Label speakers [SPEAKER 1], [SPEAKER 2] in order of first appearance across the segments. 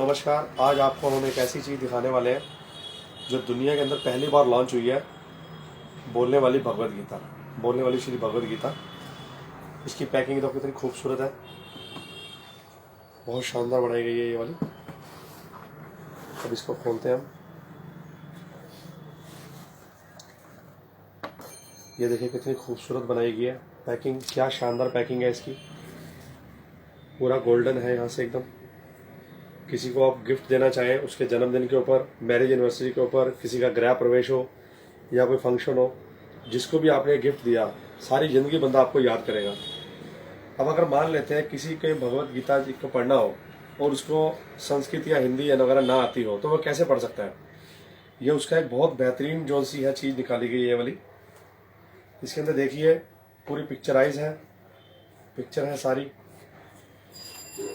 [SPEAKER 1] नमस्कार। आज आपको हम एक ऐसी चीज़ दिखाने वाले हैं जो दुनिया के अंदर पहली बार लॉन्च हुई है। बोलने वाली भगवद गीता, बोलने वाली श्री भगवद गीता। इसकी पैकिंग तो कितनी खूबसूरत है, बहुत शानदार बनाई गई है ये वाली। अब इसको खोलते हैं हम। ये देखिए कितनी खूबसूरत बनाई गई है पैकिंग, क्या शानदार पैकिंग है इसकी। पूरा गोल्डन है यहाँ से एकदम। किसी को आप गिफ्ट देना चाहें, उसके जन्मदिन के ऊपर, मैरिज एनिवर्सरी के ऊपर, किसी का गृह प्रवेश हो या कोई फंक्शन हो, जिसको भी आपने गिफ्ट दिया सारी ज़िंदगी बंदा आपको याद करेगा। अब अगर मान लेते हैं किसी के भगवद गीता जी को पढ़ना हो और उसको संस्कृत या हिंदी या वगैरह ना आती हो तो वह कैसे पढ़ सकता है। ये उसका एक बहुत बेहतरीन जो सी है चीज़ निकाली गई है ये वाली। इसके अंदर देखिए पूरी पिक्चराइज है, पिक्चर है सारी।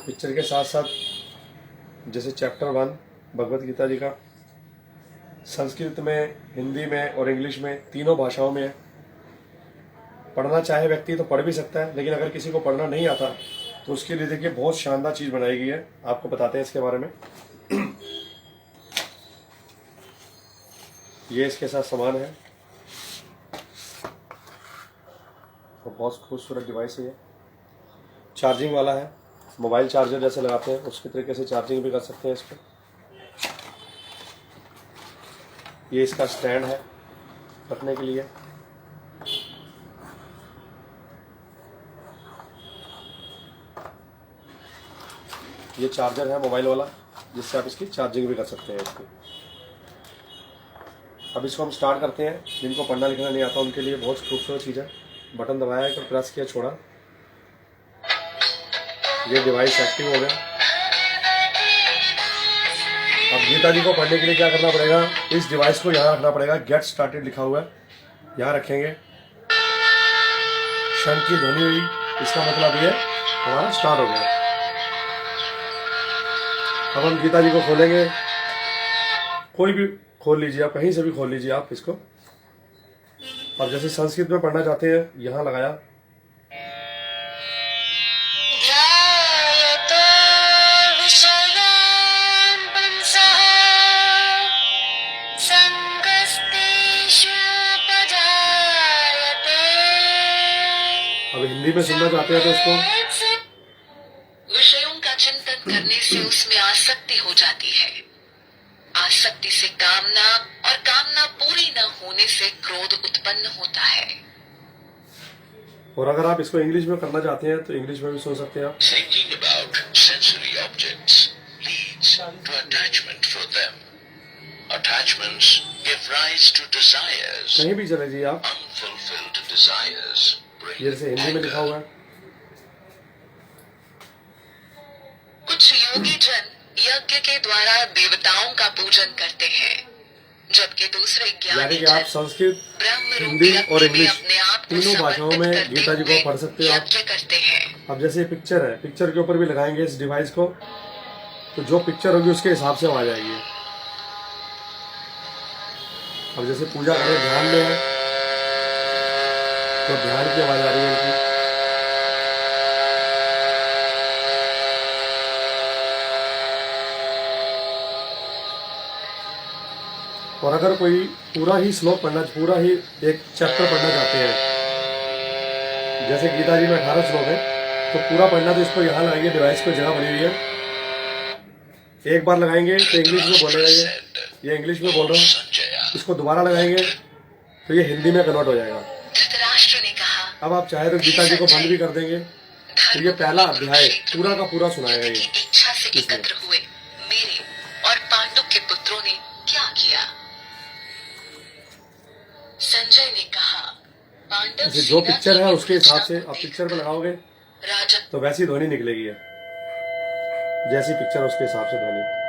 [SPEAKER 1] पिक्चर के साथ साथ जैसे चैप्टर 1 भगवद गीता जी का संस्कृत में, हिंदी में और इंग्लिश में, तीनों भाषाओं में है। पढ़ना चाहे व्यक्ति तो पढ़ भी सकता है, लेकिन अगर किसी को पढ़ना नहीं आता तो उसके लिए देखिए बहुत शानदार चीज़ बनाई गई है। आपको बताते हैं इसके बारे में। ये इसके साथ सामान है और बहुत खूबसूरत डिवाइस है ये। चार्जिंग वाला है, मोबाइल चार्जर जैसे लगाते हैं उसके तरीके से चार्जिंग भी कर सकते हैं इसको। ये इसका स्टैंड है रखने के लिए। ये चार्जर है मोबाइल वाला, जिससे आप इसकी चार्जिंग भी कर सकते हैं इसकी। अब इसको हम स्टार्ट करते हैं। जिनको पढ़ना लिखना नहीं आता उनके लिए बहुत खूबसूरत चीज़ है। बटन दबाया है तो प्रेस किया, छोड़ा, ये डिवाइस एक्टिव हो गया। अब गीता जी को पढ़ने के लिए क्या करना पड़ेगा, इस डिवाइस को यहाँ रखना पड़ेगा। गेट स्टार्टेड लिखा हुआ है, यहाँ रखेंगे। शंख की ध्वनि हुई, इसका मतलब ये हमारा स्टार्ट हो गया। अब हम गीता जी को खोलेंगे। कोई भी खोल लीजिए आप, कहीं से भी खोल लीजिए आप इसको। और जैसे संस्कृत में पढ़ना चाहते हैं, यहाँ लगाया। अब हिंदी में सुनना चाहते हैं तो इसको।
[SPEAKER 2] विषयों का चिंतन करने से उसमें आसक्ति हो जाती है। आसक्ति से कामना, और कामना पूरी न होने से क्रोध उत्पन्न होता है।
[SPEAKER 1] और अगर आप इसको इंग्लिश में करना चाहते हैं तो इंग्लिश में भी सुन सकते हैं आप।
[SPEAKER 3] Thinking about sensory objects leads to attachment for them. Attachments give rise to desires.
[SPEAKER 1] कहीं भी चले जाइए आप।
[SPEAKER 3] Unfulfilled desires bring
[SPEAKER 1] ये जैसे हिंदी में लिखा हुआ है।
[SPEAKER 2] कुछ योगी जन यज्ञ के द्वारा देवताओं का पूजन करते हैं, जबकि दूसरे
[SPEAKER 1] यानी
[SPEAKER 2] ज्ञानी
[SPEAKER 1] कि आप
[SPEAKER 2] जन
[SPEAKER 1] संस्कृत,
[SPEAKER 2] ब्रह्म
[SPEAKER 1] हिंदी
[SPEAKER 2] रूपी
[SPEAKER 1] और
[SPEAKER 2] अग्नि में
[SPEAKER 1] इंग्लिश
[SPEAKER 2] अपने आप को
[SPEAKER 1] तीनों भाषाओं
[SPEAKER 2] समर्पित
[SPEAKER 1] में
[SPEAKER 2] करते
[SPEAKER 1] गीता जी को
[SPEAKER 2] हुए
[SPEAKER 1] पढ़ सकते हो आप।
[SPEAKER 2] यज्ञ करते हैं।
[SPEAKER 1] अब जैसे पिक्चर है, पिक्चर के ऊपर भी लगाएंगे इस डिवाइस को तो जो पिक्चर होगी उसके हिसाब से आवाज आएगी। अब जैसे पूजा करें, ध्यान में है तो ध्यान की आवाज आ रही है इनकी। और अगर कोई पूरा ही श्लोक पढ़ना, पूरा ही एक चैप्टर पढ़ना चाहते हैं, जैसे गीता जी में 18 श्लोक है तो पूरा पढ़ना, तो इसको यहाँ लगाएंगे। डिवाइस को जगह बनी हुई है, एक बार लगाएंगे तो इंग्लिश में बोलेगा। ये इंग्लिश में बोल रहा हूँ। इसको दोबारा लगाएंगे तो ये हिंदी में कन्वर्ट हो जाएगा।
[SPEAKER 2] धृतराष्ट्र ने कहा,
[SPEAKER 1] अब आप चाहे तो गीता जी को बंद भी कर देंगे तो ये पहला अध्याय पूरा का पूरा सुनाएगा। ये
[SPEAKER 2] इच्छा से एकत्र हुए मेरे और पांडु के पुत्रों ने क्या किया। संजय ने कहा, पांडव
[SPEAKER 1] जैसे जो पिक्चर है उसके हिसाब से आप पिक्चर पे लगाओगे
[SPEAKER 2] राजा
[SPEAKER 1] तो वैसी ध्वनि निकलेगी है, जैसी पिक्चर उसके हिसाब से ध्वनि।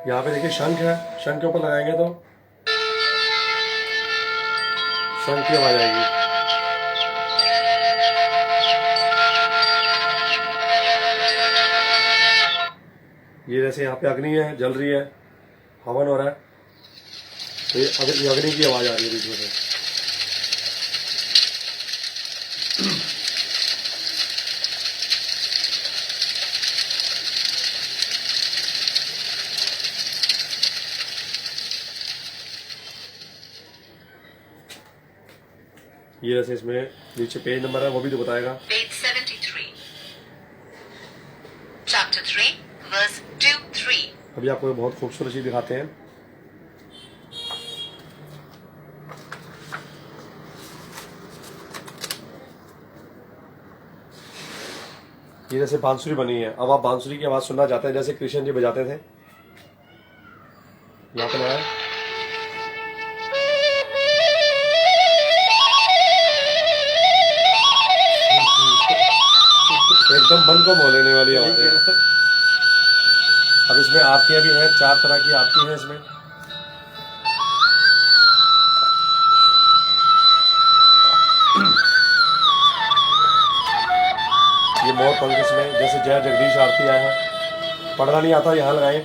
[SPEAKER 1] यहाँ पे देखिए शंख है, शंख के ऊपर लगाएंगे तो शंख की आवाज आएगी। ये जैसे यहाँ पे अग्नि है, जल रही है, हवन हो रहा है, तो ये अग्नि की आवाज आ रही है बीच में से। ये जैसे इसमें नीचे पेज नंबर है वो भी तो बताएगा।
[SPEAKER 2] Page 73. Chapter 3, verse 2-3.
[SPEAKER 1] अभी आपको ये बहुत खूबसूरत चीज दिखाते हैं। ये जैसे बांसुरी बनी है। अब आप बांसुरी की आवाज सुनना चाहते हैं जैसे कृष्ण जी बजाते थे। यहाँ पे लगाया, एकदम मन को मोह लेने वाली आवाज है। अब इसमें आरतियां भी हैं, 4 तरह की आरती है इसमें। ये मोर पंख इसमें जैसे जय जगदीश आरती आया है। पढ़ना नहीं आता यहाँ लगाए।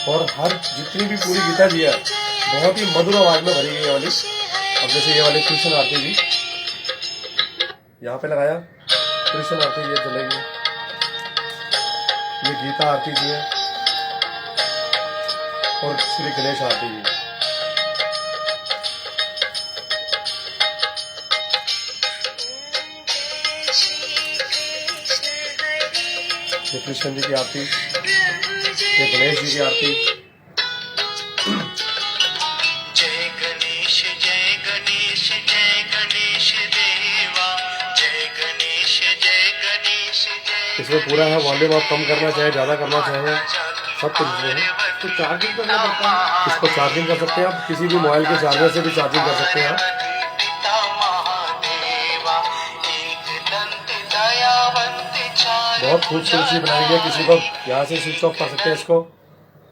[SPEAKER 1] और हर जितनी भी पूरी गीता जी है बहुत ही मधुर आवाज में भरी गई है वाली। अब जैसे ये वाली कृष्ण आरती जी यहाँ पे लगाया, कृष्ण आरती ये चलेगी। ये गीता आरती जी है और श्री गणेश आरती जी। ये कृष्ण जी की आरती, ये गणेश जी की आरती।
[SPEAKER 3] जय गणेश जय गणेश जय गणेश देवा, जय गणेश जय गणेश जय।
[SPEAKER 1] इसमें पूरा है वॉल्यूम, आप कम करना चाहे ज्यादा करना चाहे सब कुछ इसमें है।
[SPEAKER 4] तो चार्जिंग करना पड़ता है।
[SPEAKER 1] इसको चार्जिंग कर सकते हैं आप, किसी भी मोबाइल के चार्जर से भी चार्जिंग कर सकते हैं आप। बहुत खूबसूरत चीज बनाई गई है। किसी को यहाँ से स्विच ऑफ कर सकते हैं इसको,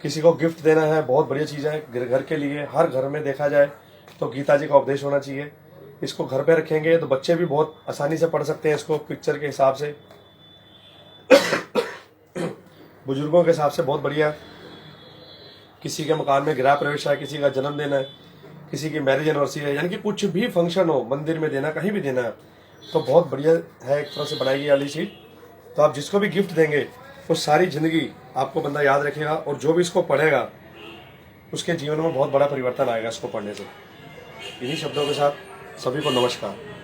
[SPEAKER 1] किसी को गिफ्ट देना है, बहुत बढ़िया चीज है घर के लिए। हर घर में देखा जाए तो गीता जी का उपदेश होना चाहिए। इसको घर पे रखेंगे तो बच्चे भी बहुत आसानी से पढ़ सकते हैं इसको पिक्चर के हिसाब से। बुजुर्गों के हिसाब से बहुत बढ़िया। किसी के मकान में गृह प्रवेश है, किसी का जन्मदिन है, किसी की मैरिज एनिवर्सरी है, यानी कि कुछ भी फंक्शन हो, मंदिर में देना, कहीं भी देना है, तो बहुत बढ़िया है। एक तरह से बनाई गई वाली चीज। तो आप जिसको भी गिफ्ट देंगे वो सारी जिंदगी आपको बंदा याद रखेगा, और जो भी इसको पढ़ेगा उसके जीवन में बहुत बड़ा परिवर्तन आएगा इसको पढ़ने से। इन्हीं शब्दों के साथ सभी को नमस्कार।